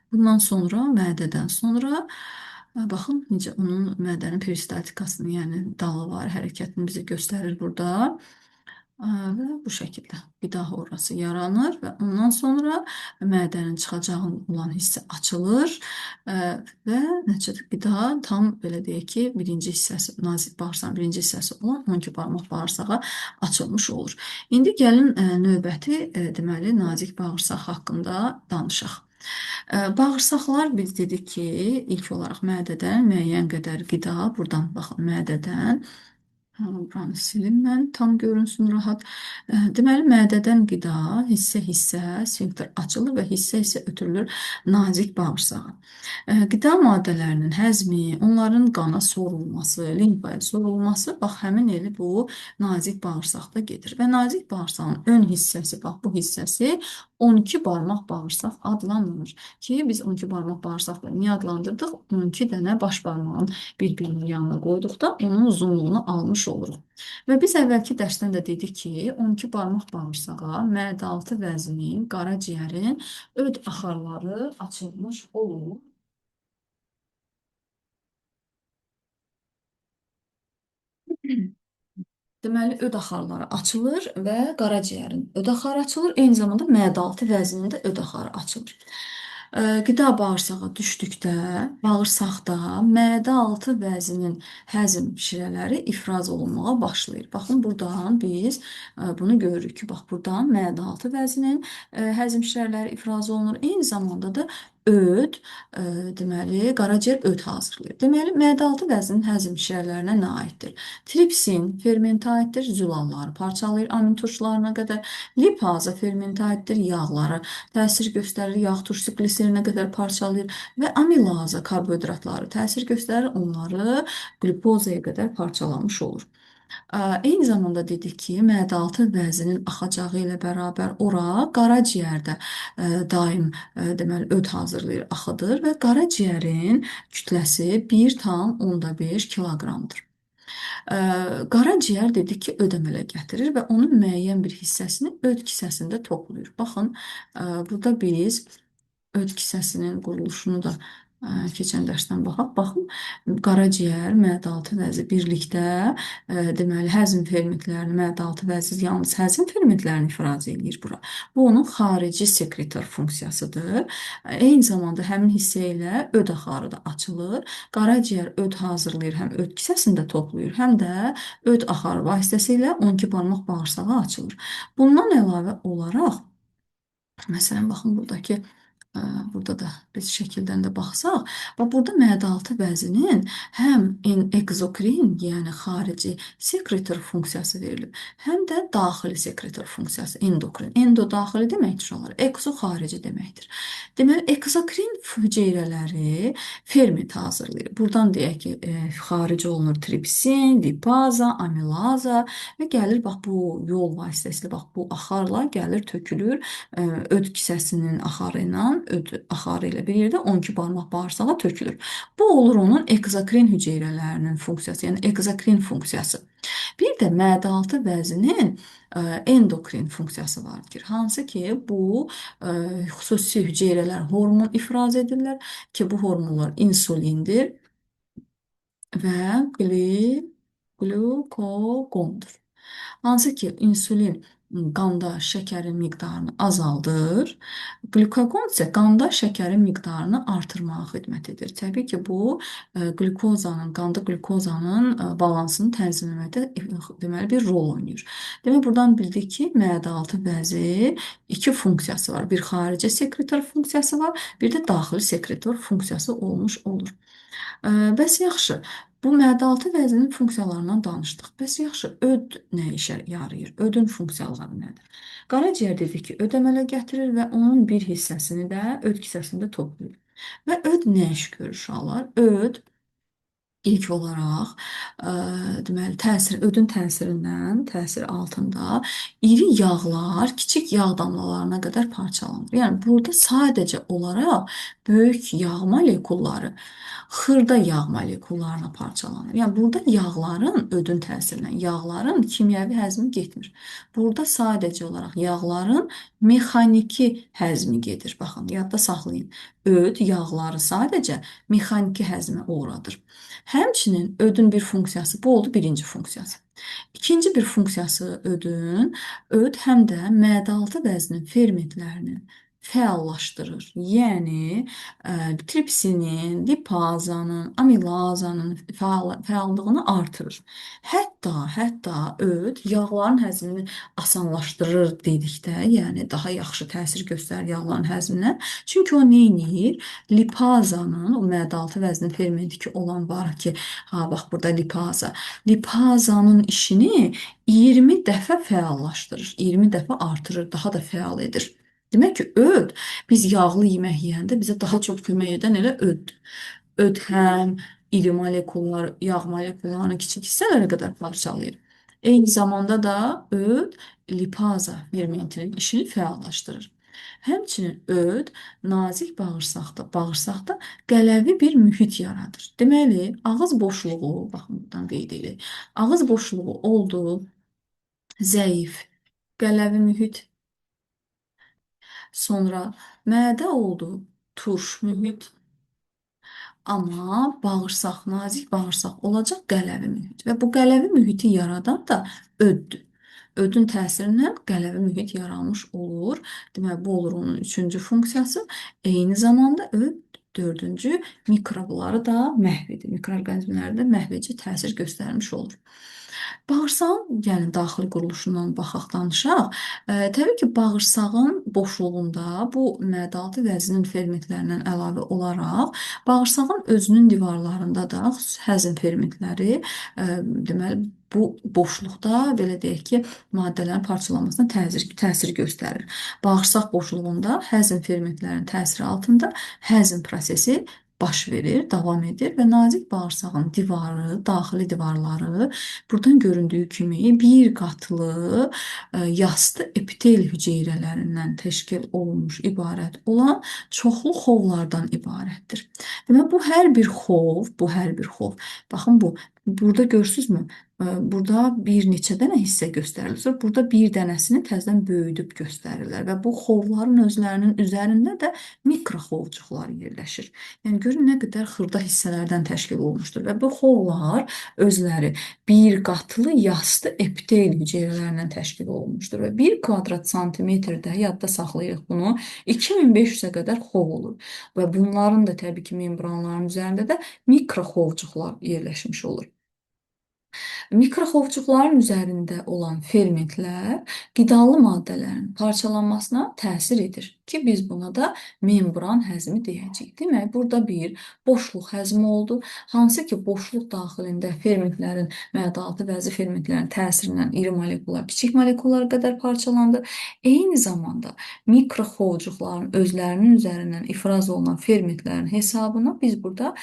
bundan sonra, mədədən sonra baxın necə onun mədənin peristaltikasını, yəni dalıvar hərəkətini bizə göstərir burada. Və bu şəkildə qida horası yaranır və ondan sonra mədənin çıxacağı olan hissə açılır və nəticədə qida tam belə deyək ki, birinci hissəsi, nazik bağırsağın birinci hissəsi olan 12 barmaq bağırsağa açılmış olur. İndi gəlin növbəti deməli nazik bağırsaq haqqında danışaq. Bağırsaqlar biz dedik ki, ilk olaraq mədədən müəyyən qədər qida, buradan baxın mədədən buranı silim mən, tam görünsün rahat. Deməli, mədədən qida hissə-hissə sfinkter açılır və hissə-hissə ötürülür nazik bağırsağa. Qida maddələrinin həzmi, onların qana sorulması, limfaya sorulması, bax, həmin eli bu nazik bağırsaqda gedir. Və nazik bağırsağın ön hissəsi, bax, bu hissəsi 12 barmaq bağırsaq adlanılır ki, biz 12 barmaq bağırsaqla niyə adlandırdıq? 12 dənə baş barmağın bir-birinin yanına qoyduqda onun uzunluğunu almış oluruq. Və biz əvvəlki dərsdən də dedik ki, 12 barmaq bağırsağa mədə-altı vəzinin, qaraciyərin öd axarları açılmış olur. Deməli, öd axarları açılır və qaraciyərin öd axarı açılır, eyni zamanda mədə-altı vəzinin də öd axarı açılır. Qida bağırsağa düşdükdə, bağırsaqda mədə-altı vəzinin həzm şirələri ifraz olunmağa başlayır. Baxın, buradan biz bunu görürük ki, bax, buradan mədə-altı vəzinin həzm şirələri ifraz olunur. Eyni zamanda da öd, deməli, qaraciyər öd hazırlayır. Deməli, mədə-altı vəzinin həzm şirələrinə nə aiddir? Tripsin fermentə aiddir, zülalları parçalayır amin turşularına qədər. Lipaza fermentə aiddir, yağları təsir göstərir, yağ turşusu qliserinə qədər parçalayır və amilaza karbohidratları təsir göstərir, onları qlipozaya qədər parçalamış olur. Eyni zamanda dedik ki, mədə-altı vəzinin axacağı ilə bərabər ora qaraciyərdə daim deməli öd hazırlayır, axıdır və qaraciyərin kütləsi 1,5 kiloqramdır. Qaraciyər dedik ki, öd əmələ gətirir və onun müəyyən bir hissəsini öd kisəsində toplayır. Baxın, burada biz öd kisəsinin quruluşunu da keçən dərsdən baxaq. Baxın, qaraciyər, mədə-altı vəzi birlikdə deməli həzm fermentlərini, mədə-altı vəzi yalnız həzm fermentlərini ifraz edir bura. Bu onun xarici sekretor funksiyasıdır. Eyni zamanda həmin hissə ilə öd axarı da açılır. Qaraciyər öd hazırlayır, həm öd kisəsini də toplayır, həm də öd axarı vasitəsilə 12 barmaq bağırsağı açılır. Bundan əlavə olaraq, məsələn, baxın buradakı Burada da biz şəkildən də baxsaq, və burada məədaltı vəzinin həm ekzokrin, yəni xarici sekretor funksiyası verilib, həm də daxili sekretor funksiyası, endokrin. Endo daxili deməkdir onlara, ekso xarici deməkdir. Deməli, ekzokrin hüceyrələri ferment hazırlayır. Buradan deyək ki, xarici olunur tripsin, lipaza, amilaza və gəlir bax bu yol vasitəsilə, bax bu axarla gəlir, tökülür öd kisəsinin axarı ilə, öd axarı ilə bir yerdə 12 barmaq bağırsağa tökülür. Bu olur onun ekzokrin hüceyrələrinin funksiyası, yəni ekzokrin funksiyası. Bir də mədə-altı vəzinin endokrin funksiyası vardır. Hansı ki, bu xüsusi hüceyrələr hormon ifraz edirlər ki, bu hormonlar insulindir və qlukagondur. Hansı ki, insulin qanda şəkərin miqdarını azaldır. Qlukagon isə qanda şəkərin miqdarını artırmağa xidmət edir. Təbii ki, bu qanda qlukozanın balansını tənzimləməkdə deməli bir rol oynayır. Demək, buradan bildik ki, mədə-altı vəzi iki funksiyası var. Bir xarici sekretor funksiyası var, bir də daxili sekretor funksiyası olmuş olur. Bəs yaxşı, bu mədə-altı vəzinin funksiyalarından danışdıq. Bəs yaxşı, öd nə işə yarayır? Ödün funksiyaları nədir? Qaraciyər dedik ki, öd əmələ gətirir və onun bir hissəsini də öd kisəsində toplayır. Və öd nə iş görür uşaqlar? Öd İlk olaraq deməli ödün təsirindən, təsiri altında iri yağlar kiçik yağ damlalarına qədər parçalanır. Yəni burada sadəcə olaraq böyük yağ molekulları xırda yağ molekullarına parçalanır. Yəni burada yağların ödün təsirindən yağların kimyəvi həzmi getmir. Burada sadəcə olaraq yağların mexaniki həzmi gedir. Baxın, yadda saxlayın. Öd yağları sadəcə mexaniki həzmə uğradır. Həmçinin ödün bir funksiyası, bu oldu birinci funksiyası. İkinci bir funksiyası öd həm də mədə-altı vəzinin fermentlərini fəallaşdırır. Yəni, tripsinin, lipazanın, amilazanın fəallığını artırır. Hətta öd yağların həzmini asanlaşdırır dedikdə, yəni daha yaxşı təsir göstərir yağların həzminə. Çünki o nə edir? Lipazanın, o mədə-altı vəznin fermenti ki olan var ki, bax burada lipaza. Lipazanın işini 20 dəfə fəallaşdırır, 20 dəfə artırır, daha da fəal edir. Demək ki, öd, biz yağlı yemək yeyəndə bizə daha çox kömək edən elə öddür. Öd həm iri molekullar, yağ molekullarını kiçik hissələrə qədər parçalayır. Eyni zamanda da öd lipaza fermentinin işini fəallaşdırır. Həmçinin öd nazik bağırsaqda qələvi bir mühit yaradır. Deməli, ağız boşluğu, baxın buradan qeyd edirik. Ağız boşluğu oldu, zəif, qələvi mühit, sonra mədə oldu, turş mühit, amma bağırsaq, nazik bağırsaq olacaq qələvi mühit və bu qələvi mühiti yaradan da öddür. Ödün təsirindən qələvi mühit yaranmış olur. Deməli, bu olur onun üçüncü funksiyası. Eyni zamanda öd dördüncü mikrobları da məhv edir. Mikroorqanizmləri də məhv edici təsir göstərmiş olur. Bağırsağın, yəni daxili quruluşundan baxaq, danışaq. Təbii ki, bağırsağın boşluğunda bu mədə-altı vəzinin fermentlərindən əlavə olaraq bağırsağın özünün divarlarında da həzm fermentləri deməli bu boşluqda belə deyək ki, maddələrin parçalanmasına təsir göstərir. Bağırsaq boşluğunda həzm fermentlərinin təsiri altında həzm prosesi baş verir, davam edir və nazik bağırsağın divarı, daxili divarları buradan göründüyü kimi bir qatlı yastı epitel hüceyrələrindən təşkil olunmuş, ibarət olan çoxlu xovlardan ibarətdir. Demək, bu hər bir xov, baxın burada görürsünüzmü? Burada bir neçə dənə hissə göstərilir. Burada bir dənəsini təzədən böyüdüb göstərirlər və bu xovların özlərinin üzərində də mikroxovcuqlar yerləşir. Yəni görün nə qədər xırda hissələrdən təşkil olunmuşdur və bu xovlar özləri bir qatlı yastı epitel hüceyrələrindən təşkil olunmuşdur və 1 kvadrat santimetrdə, yadda saxlayırıq bunu, 2500-ə qədər xov olur və bunların da təbii ki, membranların üzərində də mikroxovcuqlar yerləşmiş olur. Mikroxovcuqların üzərində olan fermentlər qidalı maddələrin parçalanmasına təsir edir. ki biz buna da membran həzmi deyəcəyik. Demək, burada bir boşluq həzmi oldu. Hansı ki, boşluq daxilində fermentlərin, mədalatı bəzi fermentlərin təsirindən iri molekullar kiçik molekullara qədər parçalandı. Eyni zamanda mikroxovcuqların özlərinin üzərindən ifraz olunan fermentlərin hesabına biz burada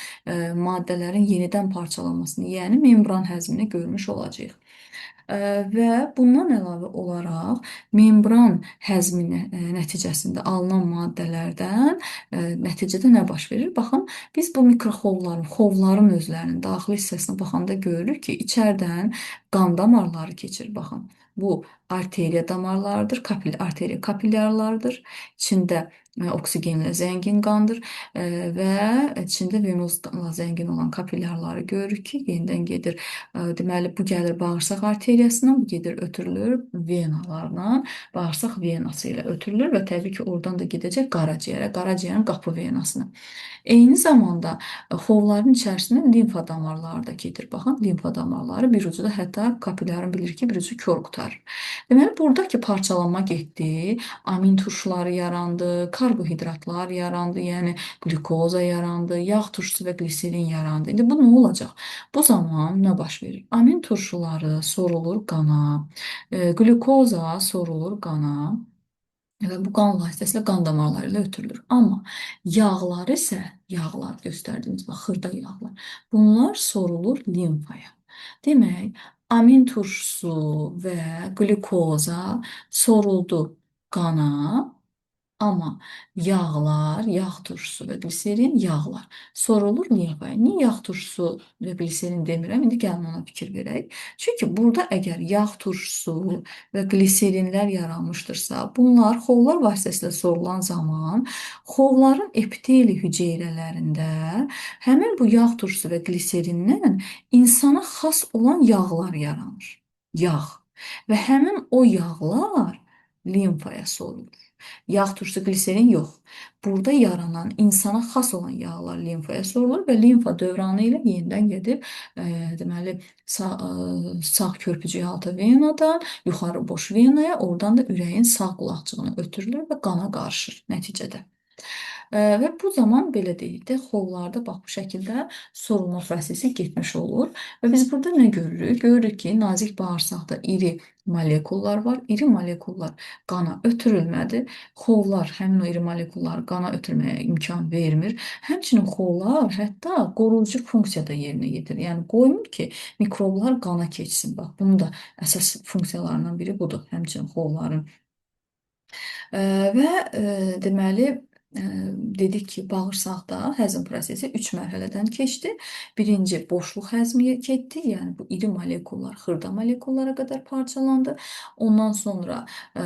maddələrin yenidən parçalanmasını, yəni membran həzmini görmüş olacağıq. Və bundan əlavə olaraq membran həzmi nəticəsində alınan maddələrdən nəticədə nə baş verir? Baxın, biz bu mikroxovların, xovların özlərinin daxili hissəsinə baxanda görürük ki, içəridən qan damarları keçir. Baxın, bu arteriya damarlarıdır, arteriya kapilyarlardır. İçində oksigenlə zəngin qandır və içində venozla zəngin olan kapilyarları görürük ki, yenidən gedir. Deməli, bu gəlir bağırsaq arteriyasına, bu gedir ötürülür venalarla, bağırsaq venası ilə ötürülür və təbii ki, oradan da gedəcək qaraciyərə, qaraciyərin qapı venasına. Eyni zamanda xovların içərisində limfa damarları da gedir. Baxın, limfa damarları bir ucu da hətta kapilyarın bilir ki, bir ucu kör qutarır. Deməli, buradakı parçalanma getdi, amin turşuları yarandı, karbohidratlar yarandı, yəni glukoza yarandı, yağ turşusu və gliserin yarandı. İndi bu nə olacaq? Bu zaman nə baş verir? Amin turşuları sorulur qana, glukoza sorulur qana. Və bu qan vasitəsilə qan damarları ilə ötürülür. Amma yağlar isə, yağlar göstərdiyimiz bax, xırda yağlar, bunlar sorulur limfaya. Demək, amin turşusu və qlukoza soruldu qana, amma yağlar, yağ turşusu və gliserin yağlar sorulur limfaya. Niyə yağ turşusu və gliserin demirəm? İndi gəlin ona fikir verək. Çünki burada əgər yağ turşusu və gliserinlər yaranmışdırsa, bunlar xovlar vasitəsilə sorulan zaman xovların epiteli hüceyrələrində həmin bu yağ turşusu və gliserindən insana xas olan yağlar yaranır. Yağ. Və həmin o yağlar limfaya sorulur. Yağ turşusu, gliserin yox. Burada yaranan, insana xas olan yağlar limfaya sorulur və limfa dövranı ilə yenidən gedib, deməli, sağ körpücük altı venadan yuxarı boş venaya, oradan da ürəyin sağ qulaqcığına ötürülür və qana qarışır nəticədə. Və bu zaman belə deyək də, xollarda bax bu şəkildə sorulma prosesi getmiş olur. Və biz burada nə görürük? Görürük ki, nazik bağırsaqda iri molekullar var. İri molekullar qana ötürülmədi. Xovlar həmin o iri molekulları qana ötürməyə imkan vermir. Həmçinin xovlar hətta qoruyucu funksiya da yerinə yetirir. Yəni qoymur ki, mikroblar qana keçsin. Bax, bunun da əsas funksiyalarından biri budur. Həmçinin xovların və deməli dedik ki, bağırsaqda həzm prosesi 3 mərhələdən keçdi. Birinci boşluq həzmi getdi, yəni bu iri molekullar xırda molekullara qədər parçalandı. Ondan sonra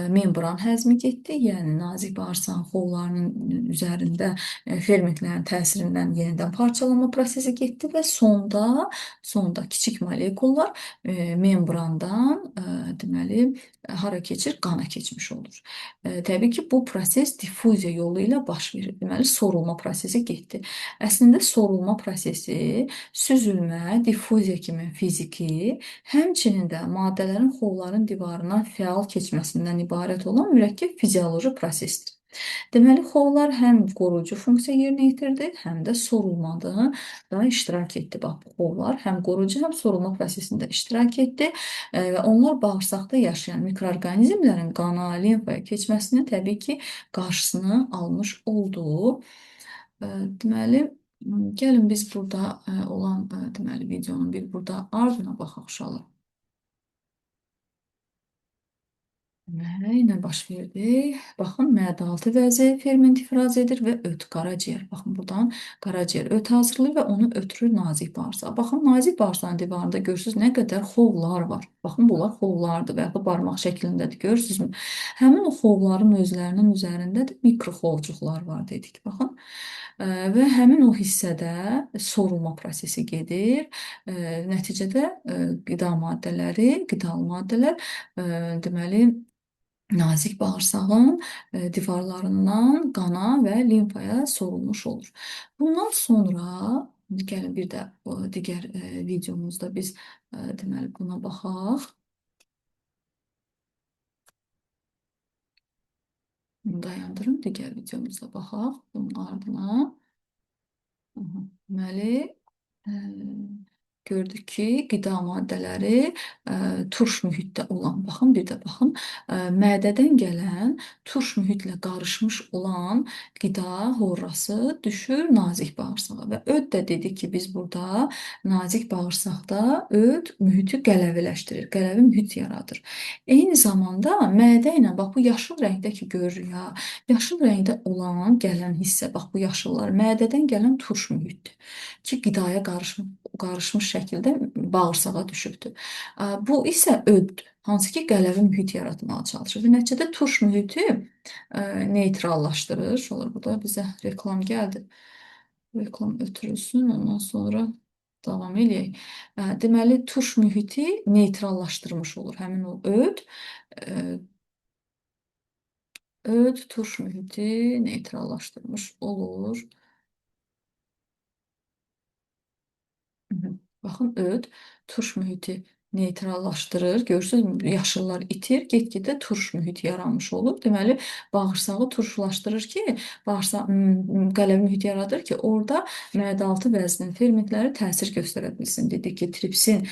membran həzmi getdi, yəni nazik bağırsağın xovlarının üzərində fermentlərin təsirindən yenidən parçalanma prosesi getdi və sonda kiçik molekullar membrandan deməli hara keçir? Qana keçmiş olur. Təbii ki, bu proses diffuziya yolu ilə baş verir. Deməli, sorulma prosesi getdi. Əslində, sorulma prosesi süzülmə, diffuziya kimi fiziki, həmçinin də maddələrin xolların divarından fəal keçməsindən ibarət olan mürəkkəb fizioloji prosesdir. Deməli, xollar həm qoruyucu funksiya yerinə yetirdi, həm də sorulmada da iştirak etdi. Bax, bu xollar həm qoruyucu, həm sorulma prosesində iştirak etdi və onlar bağırsaqda yaşayan mikroorqanizmlərin qana, limfaya keçməsini təbii ki, qarşısını almış oldu. Deməli, gəlin biz burada olan deməli videonun bir burada ardına baxaq uşaqlar. Nə baş verdi? Baxın, mədə-altı vəzi ferment ifraz edir və öt qaraciyər. Baxın, buradan qaraciyər öt hazırlayır və onu ötürür nazik bağırsağa. Baxın, nazik bağırsağın divarında görürsünüz nə qədər xovlar var. Baxın, bunlar xovlardır və ya da barmaq şəklindədir. Görürsünüzmü? Həmin o xovların özlərinin üzərində də mikroxovcuqlar var dedik. Baxın. Və həmin o hissədə sorulma prosesi gedir. Nəticədə qidalı maddələr deməli nazik bağırsağın divarlarından qana və limfaya sorulmuş olur. Bundan sonra gəlin bir də digər videomuzda biz deməli buna baxaq. Dayandırın, digər videomuzda baxaq bunun ardına. Aha. Deməli, e, gördük ki, qida maddələri turş mühitdə olan, baxın, bir də baxın, mədədən gələn turş mühitlə qarışmış olan qida horrası düşür nazik bağırsağa və öd də dedik ki, biz burada nazik bağırsaqda öd mühiti qələviləşdirir, qələvi mühit yaradır. Eyni zamanda mədə ilə, bax bu yaşıl rəngdə ki görürük ya, yaşıl rəngdə olan gələn hissə, bax bu yaşıllar mədədən gələn turş mühitdir ki, qidaya qarışmış şəkildə bağırsağa düşübdür. Bu isə öddür, hansı ki, qələvi mühit yaratmağa çalışır. Və nəticədə turş mühiti neytrallaşdırır. Olur, burada bizə reklam gəldi. Reklam ötürülsün, ondan sonra davam eləyək. Deməli, turş mühiti neytrallaşdırmış olur həmin o öd. Öd turş mühiti neytrallaşdırmış olur. Hı hı. Baxın, öd turş mühiti neytrallaşdırır. Görürsünüz, yaşıllar itir, get-gedə turş mühit yaranmış olur. Deməli, bağırsağı turşulaşdırır ki, qələvi mühit yaradır ki, orada məədaltı vəznin fermentləri təsir göstərə bilsin. Dedik ki, tripsin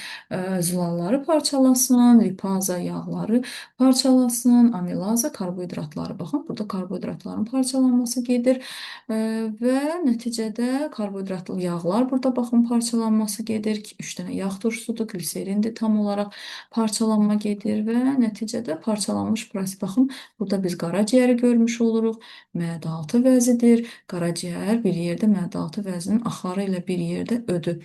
zülalları parçalasın, lipaza yağları parçalasın, amilaza karbohidratları. Baxın, burada karbohidratların parçalanması gedir. Və nəticədə karbohidratlı yağlar burada baxın parçalanması gedir. 3 dənə yağ turşusudur, gliserindir, tam olaraq parçalanma gedir və nəticədə parçalanmış proses. Baxın, burada biz qaraciyəri görmüş oluruq. Məədaltı vəzidir. Qaraciyər bir yerdə məədaltı vəzinin axarı ilə bir yerdə ödü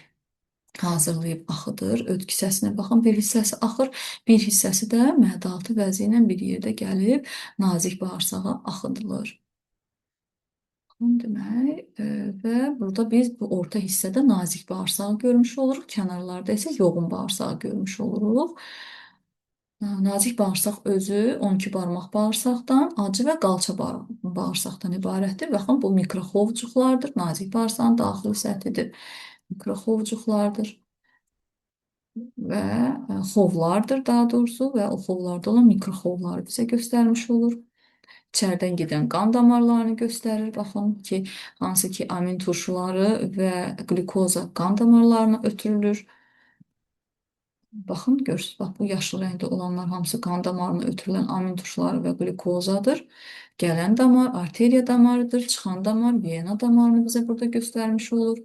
hazırlayıb axıdır. Öd kisəsinə baxın, bir hissəsi axır, bir hissəsi də məədaltı vəzi ilə bir yerdə gəlib nazik bağırsağa axıdılır. Demək, və burada biz bu orta hissədə nazik bağırsağı görmüş oluruq, kənarlarda isə yoğun bağırsağı görmüş oluruq. Nazik bağırsaq özü 12 barmaq bağırsaqdan, acı və qalça bağırsaqdan ibarətdir. Baxın, bu mikroxovcuqlardır. Nazik bağırsağın daxili səthidir. Mikroxovcuqlardır və xovlardır daha doğrusu və o xovlarda olan mikroxovları bizə göstərmiş olur. İçərdən gedən qan damarlarını göstərir. Baxın ki, hansı ki amin turşuları və qlükoza qan damarlarına ötürülür. Baxın, görürsünüz, bax bu yaşıl rəngdə olanlar hamısı qan damarına ötürülən amin turşuları və qlükozadır. Gələn damar arteriya damarıdır, çıxan damar vena damarını bizə burada göstərmiş olur.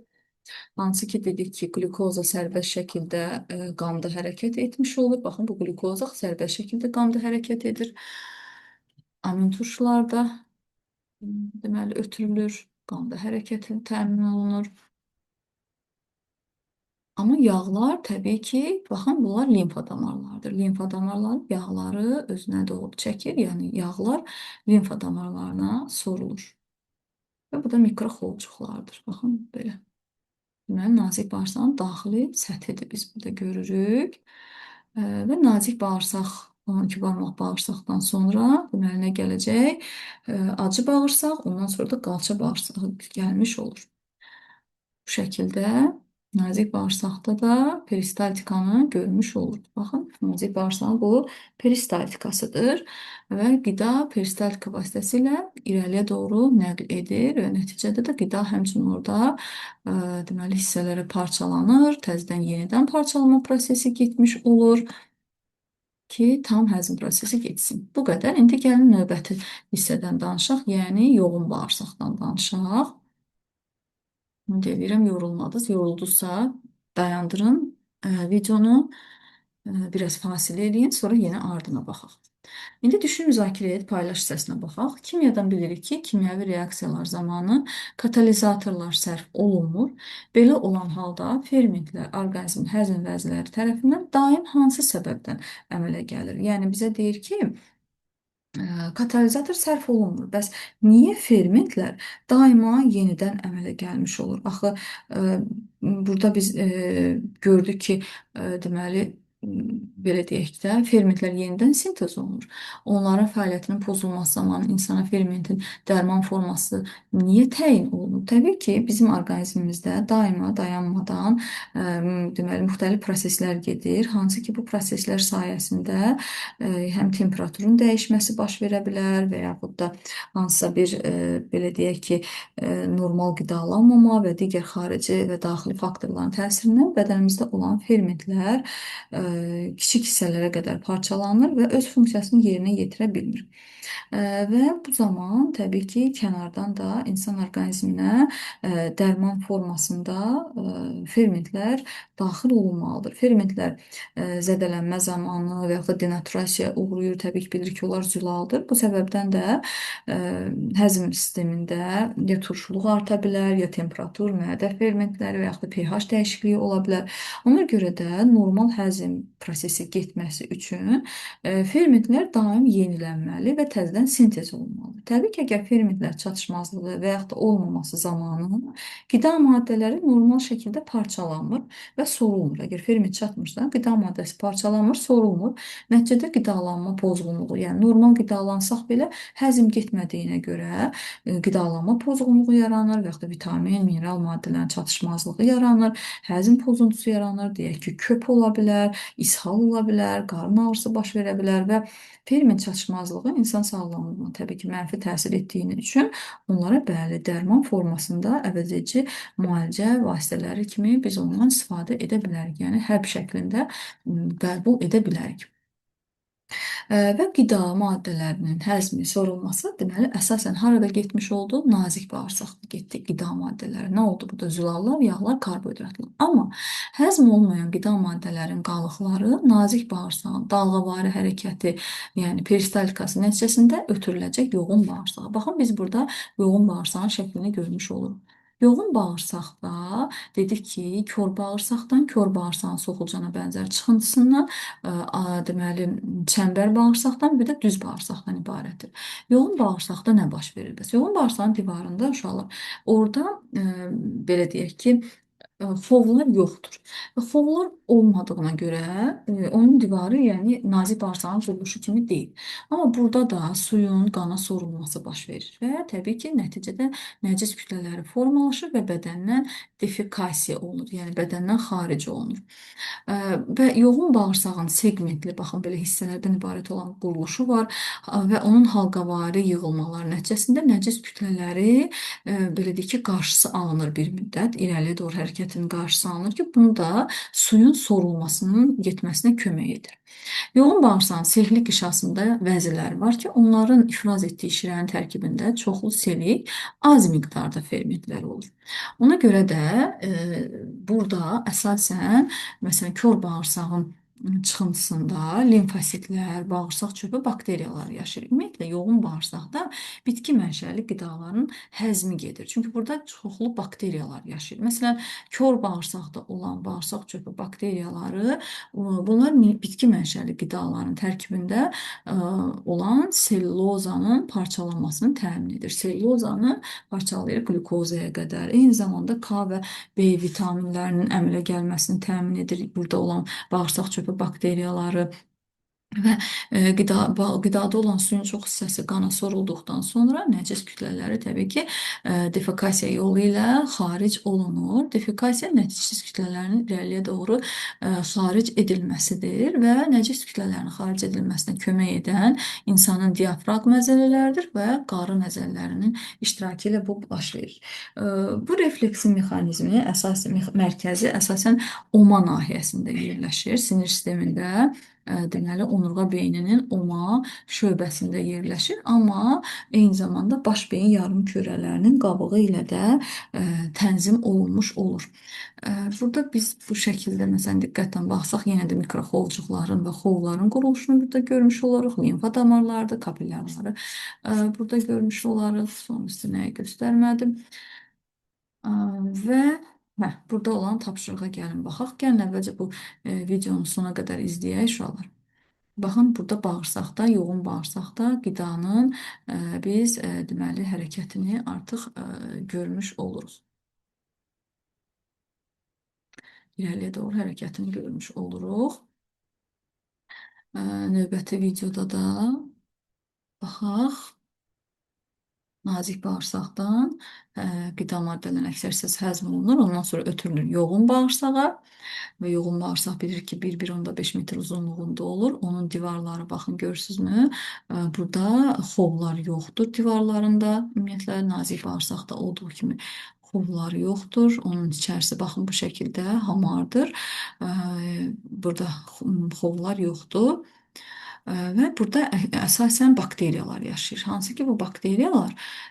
Hansı ki, dedik ki, qlükoza sərbəst şəkildə qanda hərəkət etmiş olur. Baxın, bu qlükoza sərbəst şəkildə qanda hərəkət edir. Amin turşularda deməli ötürülür, qanda hərəkəti təmin olunur. Amma yağlar təbii ki, baxın, bunlar limfa damarlardır. Limfa damarları yağları özünə doğru çəkir, yəni yağlar limfa damarlarına sorulur. Və bu da mikroxolcuqlardır. Baxın, belə. Deməli, nazik bağırsağın daxili səthidir biz burada görürük. Və nazik bağırsaq, 12 barmaq bağırsaqdan sonra deməli nə gələcək? Acı bağırsaq, ondan sonra da qalça bağırsağı gəlmiş olur. Bu şəkildə nazik bağırsaqda da peristaltikanı görmüş oluruz. Baxın, nazik bağırsağın bu peristaltikasıdır və qida peristaltika vasitəsilə irəliyə doğru nəql edir və nəticədə də qida həmçinin orada deməli hissələrə parçalanır, təzədən yenidən parçalanma prosesi getmiş olur ki, tam həzm prosesi getsin. Bu qədər. İndi gəlin növbəti hissədən danışaq, yəni yoğun bağırsaqdan danışaq. Deyirəm, yorulmadınız. Yoruldunuzsa dayandırın videonu, biraz fasilə eləyin, sonra yenə ardına baxaq. İndi düşün, müzakirə et, paylaş hissəsinə baxaq. Kimyadan bilirik ki, kimyəvi reaksiyalar zamanı katalizatorlar sərf olunmur. Belə olan halda fermentlər orqanizmin həzm vəzləri tərəfindən daim hansı səbəbdən əmələ gəlir? Yəni bizə deyir ki, katalizator sərf olunmur. Bəs niyə fermentlər daima yenidən əmələ gəlmiş olur? Axı burada biz gördük ki, deməli belə deyək də, fermentlər yenidən sintez olunur. Onların fəaliyyətinin pozulması zamanı insana fermentin dərman forması niyə təyin olunur? Təbii ki, bizim orqanizmimizdə daima dayanmadan deməli müxtəlif proseslər gedir, hansı ki, bu proseslər sayəsində həm temperaturun dəyişməsi baş verə bilər və yaxud da hansısa bir belə deyək ki, normal qidalanmama və digər xarici və daxili faktorların təsirindən bədənimizdə olan fermentlər kiçik hissələrə qədər parçalanır və öz funksiyasını yerinə yetirə bilmir. Və bu zaman təbii ki, kənardan da insan orqanizminə dərman formasında fermentlər daxil olunmalıdır. Fermentlər zədələnmə zamanı və yaxud da denaturasiyaya uğrayır. Təbii ki, bilirik ki, onlar zülaldır. Bu səbəbdən də həzm sistemində ya turşuluq arta bilər, ya temperatur, mədə fermentləri və yaxud da pH dəyişikliyi ola bilər. Ona görə də normal həzm prosesi getməsi üçün fermentlər daim yenilənməli və təzədən sintez olunmalıdır. Təbii ki, əgər fermentlər çatışmazlığı və yaxud da olmaması zamanı qida maddələri normal şəkildə parçalanmır və sorulmur. Əgər ferment çatmırsa, qida maddəsi parçalanmır, sorulmur. Nəticədə qidalanma pozğunluğu, yəni normal qidalansaq belə həzm getmədiyinə görə qidalanma pozğunluğu yaranır və yaxud da vitamin, mineral maddələrin çatışmazlığı yaranır, həzm pozuntusu yaranır, deyək ki, köp ola bilər, ishal ola bilər, qarın ağrısı baş verə bilər və ferment çatışmazlığı insan sağlamlığına təbii ki, mənfi təsir etdiyi üçün onlara bəli dərman formasında əvəzedici müalicə vasitələri kimi biz ondan istifadə edə bilərik. Yəni hərb şəklində qəbul edə bilərik. Və qida maddələrinin həzmi sorulması, deməli, əsasən harada getmiş oldu? Nazik bağırsaqda getdi qida maddələri. Nə oldu burada? Zülallar, yağlar, karbohidratlar. Amma həzm olmayan qida maddələrin qalıqları nazik bağırsağın dalğavari hərəkəti, yəni peristaltikası nəticəsində ötürüləcək yoğun bağırsağa. Baxın, biz burada yoğun bağırsağın şəklini görmüş oluruq. Yoğun bağırsaqda dedik ki, kor bağırsaqdan kor bağırsağın soxulcana bənzər çıxıntısından deməli çəmbər bağırsaqdan bir də düz bağırsaqdan ibarətdir. Yoğun bağırsaqda nə baş verir? Bəs yoğun bağırsağın divarında uşaqlar orada belə deyək ki, fovlar yoxdur. Və fovlar olmadığına görə onun divarı, yəni nazik bağırsağın quruluşu kimi deyil. Amma burada da suyun qana sorulması baş verir və təbii ki, nəticədə nəcis kütlələri formalaşır və bədəndən defekasiya olunur, yəni bədəndən xaric olunur. Və yoğun bağırsağın segmentli, baxın belə hissələrdən ibarət olan quruluşu var və onun halqavari yığılmaları nəticəsində nəcis kütlələri belə deyək ki, qarşısı alınır bir müddət, irəliyə doğru hərəkətin qarşısı alınır ki, bunu da suyun sorulmasının getməsinə kömək edir. Yoğun bağırsağın selli qişasında vəzirləri var ki, onların ifraz etdiyi şirənin tərkibində çoxlu selik, az miqdarda fermentlər olur. Ona görə də burada əsasən, məsələn, kor bağırsağın çıxıntısında limfositlər, bağırsaq çöpü, bakteriyalar yaşayır. Ümumiyyətlə, yoğun bağırsaqda bitki mənşəli qidaların həzmi gedir. Çünki burada çoxlu bakteriyalar yaşayır. Məsələn, kor bağırsaqda olan bağırsaq çöpü bakteriyaları, bunlar bitki mənşəli qidaların tərkibində olan sellulozanın parçalanmasını təmin edir. Sellulozanı parçalayır qlükozaya qədər. Eyni zamanda K və B vitaminlərinin əmələ gəlməsini təmin edir. Burada olan bağırsaq çöpü bakteriyaları və qidada olan suyun çox hissəsi qana sorulduqdan sonra nəcis kütlələri təbii ki, defekasiya yolu ilə xaric olunur. Defekasiya nəcis kütlələrin irəliyə doğru xaric edilməsidir və nəcis kütlələrin xaric edilməsinə kömək edən insanın diafraqm əzələləridir və qarın əzələlərinin iştirakı ilə bu baş verir. Bu refleksin mexanizmi, mərkəzi əsasən oma nahiyəsində yerləşir, sinir sistemində. Deməli, onurğa beyninin oma şöbəsində yerləşir, amma eyni zamanda baş beyin yarımkürələrinin qabığı ilə də tənzim olunmuş olur. Burada biz bu şəkildə, məsələn, diqqətlə baxsaq, yenə də mikroxovcuqların və xovların quruluşunu burada görmüş olarıq, limfa damarlardır, kapillyarları burada görmüş olarıq, sonrası nəyi göstərmədim. Və burada olan tapşırığa gəlin baxaq. Gəlin əvvəlcə bu videonun sona qədər izləyək uşaqlar. Baxın, burada bağırsaqda, yoğun bağırsaqda qidanın biz deməli hərəkətini artıq görmüş oluruq. İrəliyə doğru hərəkətini görmüş oluruq. Növbəti videoda da baxaq. Nazik bağırsaqdan qida maddələrini əksəriyyət həzm olunur, ondan sonra ötürülür yoğun bağırsağa və yoğun bağırsaq bilirik ki 1,5 metr uzunluğunda olur. Onun divarları baxın görürsünüzmü? Burada xovlar yoxdur divarlarında. Ümumiyyətlə nazik bağırsaqda olduğu kimi xovlar yoxdur. Onun içərisi baxın bu şəkildə hamardır. Burada xovlar yoxdur. Və burada əsasən bakteriyalar yaşayır. Hansı ki bu bakteriyalar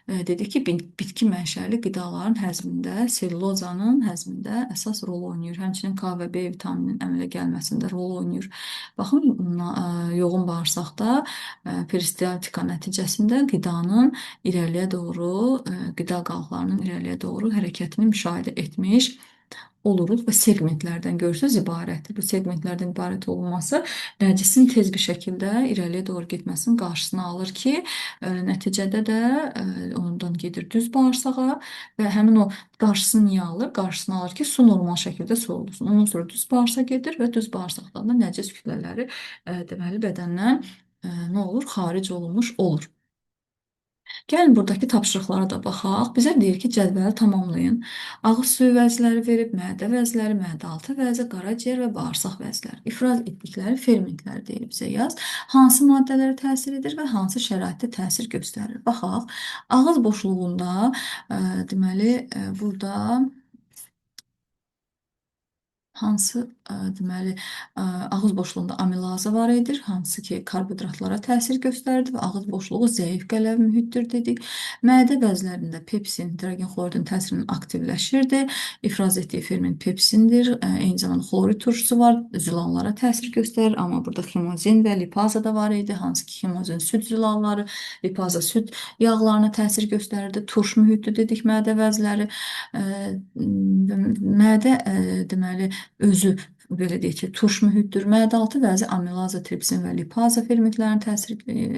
dedik ki bitki mənşəli qidaların həzmində, sellulozanın həzmində əsas rol oynayır. Həmçinin K və B vitamininin əmələ gəlməsində rol oynayır. Baxın yoğun bağırsaqda peristaltika nəticəsində qidanın irəliyə doğru, qida qalıqlarının irəliyə doğru hərəkətini müşahidə etmiş oluruq və segmentlərdən görürsünüz ibarətdir. Bu segmentlərdən ibarət olması nəcisin tez bir şəkildə irəliyə doğru getməsinin qarşısını alır ki, nəticədə də ondan gedir düz bağırsağa və həmin o qarşısını niyə alır? Qarşısını alır ki, su normal şəkildə sorulsun. Ondan sonra düz bağırsağa gedir və düz bağırsaqdan da nəcis kütlələri deməli bədəndən nə olur? Xaric olunmuş olur. Gəlin buradakı tapşırıqlara da baxaq. Bizə deyir ki, cədvəli tamamlayın. Ağız suyu vəzləri verib, mədə vəzləri, mədə-altı vəzi, qaraciyər və bağırsaq vəzləri. İfraz etdikləri fermentlər deyir bizə yaz. Hansı maddələrə təsir edir və hansı şəraitdə təsir göstərir? Baxaq. Ağız boşluğunda deməli burada hansı deməli ağız boşluğunda amilaza var edir, hansı ki karbohidratlara təsir göstərir və ağız boşluğu zəif qələvi mühitdir dedik. Mədə vəzlərində pepsin, hidrogen xloridin təsirinin aktivləşirdi. İfraz etdiyi ferment pepsindir. Eyni zamanda xlorid turşusu var, zülallara təsir göstərir, amma burada ximozin və lipaza da var idi, hansı ki ximozin süd zülalları, lipaza süd yağlarına təsir göstərirdi. Turş mühitdir dedik mədə vəzləri. Mədə deməli özü belə deyək ki, turş mühitdir. Mədə-altı vəzi amilaza, tripsin və lipaza fermentlərin təsir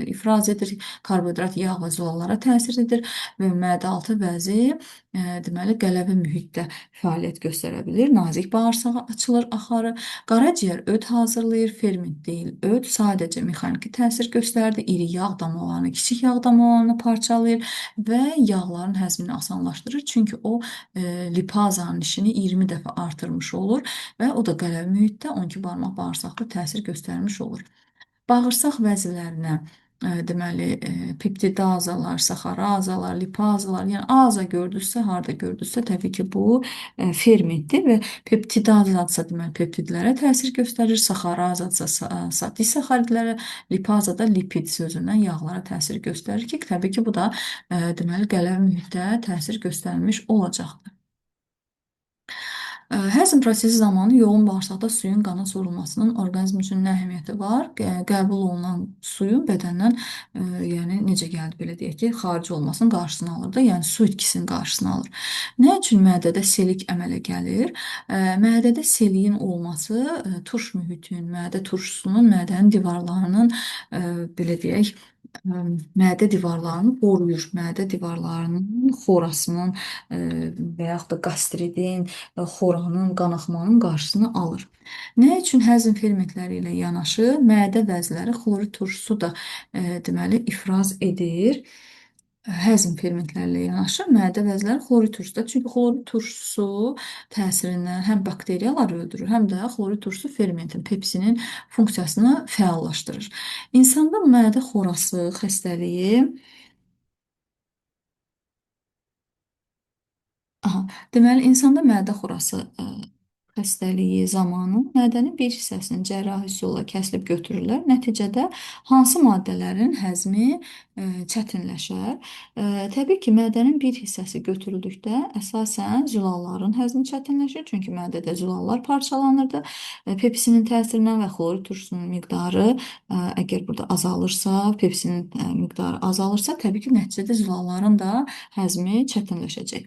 ifraz edir. Karbohidrat, yağ və zülallara təsir edir və mədə-altı vəzi deməli qələvi mühitdə fəaliyyət göstərə bilir. Nazik bağırsağa açılır axarı. Qaraciyər öd hazırlayır, ferment deyil. Öd sadəcə mexaniki təsir göstərdi. İri yağ damlalarını, kiçik yağ damlalarını parçalayır və yağların həzmini asanlaşdırır. Çünki o lipazanın işini 20 dəfə artırmış olur və o da qələvi mühitdə 12 barmaq bağırsaqda təsir göstərmiş olur. Bağırsaq vəzlərinə deməli peptidazalar, saxarazalar, lipazalar, yəni aza gördünüzsə, harda gördünüzsə, təbii ki, bu fermentdir və peptidazadsa deməli peptidlərə təsir göstərir, saxarazadsa disaxaridlərə, lipazada lipid sözündən yağlara təsir göstərir ki, təbii ki, bu da deməli qələvi mühitdə təsir göstərmiş olacaqdır. Həzm prosesi zamanı yoğun bağırsaqda suyun qana sorulmasının orqanizm üçün nə əhəmiyyəti var? Qəbul olunan suyun bədəndən, yəni necə gəldi belə deyək ki, xaric olmasının qarşısını alır da, yəni su itkisinin qarşısını alır. Nə üçün mədədə selik əmələ gəlir? Mədədə seliyin olması turş mühitin, mədə turşusunun mədənin divarlarının belə deyək, mədə divarlarını qoruyur. Mədə divarlarının xorasının və yaxud da qastridin, xoranın, qanaxmanın qarşısını alır. Nə üçün həzm fermentləri ilə yanaşı mədə vəzləri xlorid turşusu da deməli ifraz edir? Həzm fermentləri ilə yanaşı mədə vəzləri xlorid turşusu da. Çünki xlorid turşusu təsirindən həm bakteriyaları öldürür, həm də xlorid turşusu fermentin, pepsinin funksiyasını fəallaşdırır. İnsanda mədə xorası xəstəliyi deməli, insanda mədə xorası xəstəliyi zamanı mədənin bir hissəsini cərrahi üsulla kəsilib götürürlər. Nəticədə hansı maddələrin həzmi çətinləşər? Təbii ki, mədənin bir hissəsi götürüldükdə əsasən zülalların həzmi çətinləşir, çünki mədədə zülallar parçalanırdı. Pepsinin təsirindən və xlorid turşusunun miqdarı əgər burada azalırsa, pepsinin miqdarı azalırsa, təbii ki, nəticədə zülalların da həzmi çətinləşəcək.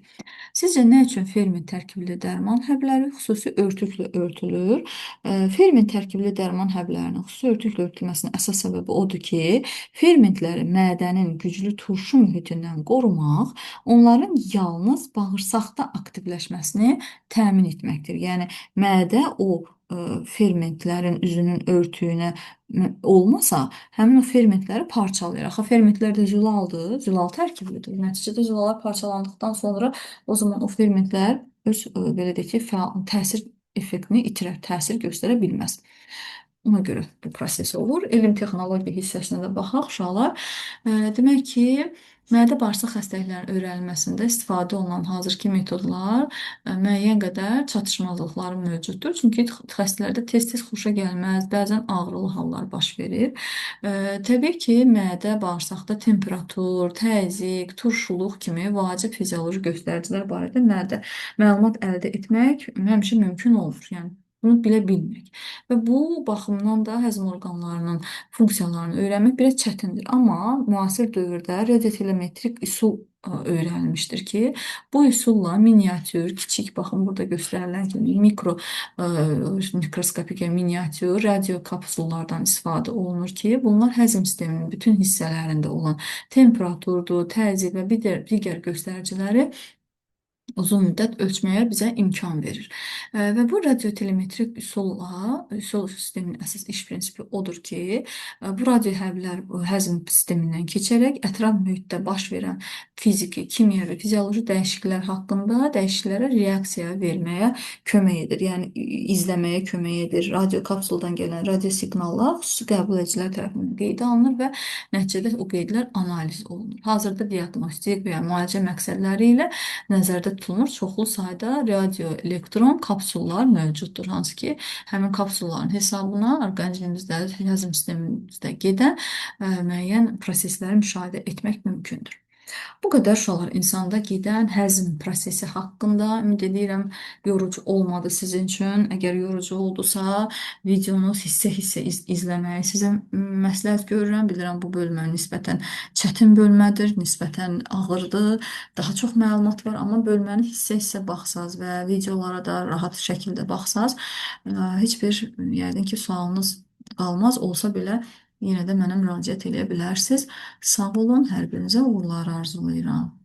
Sizcə nə üçün ferment tərkibli dərman həbləri xüsusi örtüklə örtülür? Ferment tərkibli dərman həblərinin xüsusi örtüklə örtülməsinin əsas səbəbi odur ki, fermentləri mədənin güclü turşu mühitindən qorumaq, onların yalnız bağırsaqda aktivləşməsini təmin etməkdir. Yəni mədə o fermentlərin üzünün örtüyünə olmasa, həmin o fermentləri parçalayır. Axı fermentlər də zülaldır, zülal tərkibidir. Nəticədə zülallar parçalandıqdan sonra o zaman o fermentlər öz belə deyək ki, fəal təsir effektini itirər, təsir göstərə bilməz. Ona görə bu proses olur. Elm texnologiya hissəsinə də baxaq uşaqlar. Demək ki, mədə-bağırsaq xəstəliklərinin öyrənilməsində istifadə olunan hazırki metodlar müəyyən qədər çatışmazlıqları mövcuddur. Çünki xəstələrdə tez-tez xoşa gəlməz, bəzən ağrılı hallar baş verir. Təbii ki, mədə, bağırsaqda temperatur, təzyiq, turşuluq kimi vacib fizioloji göstəricilər barədə məlumat əldə etmək həmişə mümkün olmur. Yəni bunu bilə bilmirik. Və bu baxımdan da həzm orqanlarının funksiyalarını öyrənmək biraz çətindir. Amma müasir dövrdə radiotelemetrik üsul öyrənilmişdir ki, bu üsulla miniatür, kiçik, baxın burada göstərilən kimi mikroskopik miniatür radio kapsullardan istifadə olunur ki, bunlar həzm sisteminin bütün hissələrində olan temperaturdur, təzyiq və digər göstəriciləri uzun müddət ölçməyə bizə imkan verir. Və bu radiotelemetrik üsul sistemin əsas iş prinsipi odur ki, bu radio həblər həzm sistemindən keçərək ətraf mühitdə baş verən fiziki, kimyəvi, fizioloji dəyişikliklər haqqında dəyişikliklərə reaksiya verməyə kömək edir. Yəni izləməyə kömək edir. Radio kapsuldan gələn radio siqnallar xüsusi qəbul edicilər tərəfindən qeydə alınır və nəticədə o qeydlər analiz olunur. Hazırda diaqnostik və ya müalicə məqsədləri ilə nəzərdə tutulmuş çoxlu sayda radioelektron kapsullar mövcuddur. Hansı ki, həmin kapsulların hesabına orqanizmimizdə, həzm sistemimizdə gedən müəyyən prosesləri müşahidə etmək mümkündür. Bu qədər uşaqlar insanda gedən həzm prosesi haqqında ümid edirəm yorucu olmadı sizin üçün. Əgər yorucu oldusa, videonu hissə-hissə izləməyi sizə məsləhət görürəm. Bilirəm bu bölmə nisbətən çətin bölmədir, nisbətən ağırdır, daha çox məlumat var, amma bölməni hissə-hissə baxsaz və videolara da rahat şəkildə baxsaz, heç bir yəqin ki, sualınız qalmaz olsa belə yenə də mənə müraciət edə bilərsiniz. Sağ olun, hər birinizə uğurlar arzulayıram.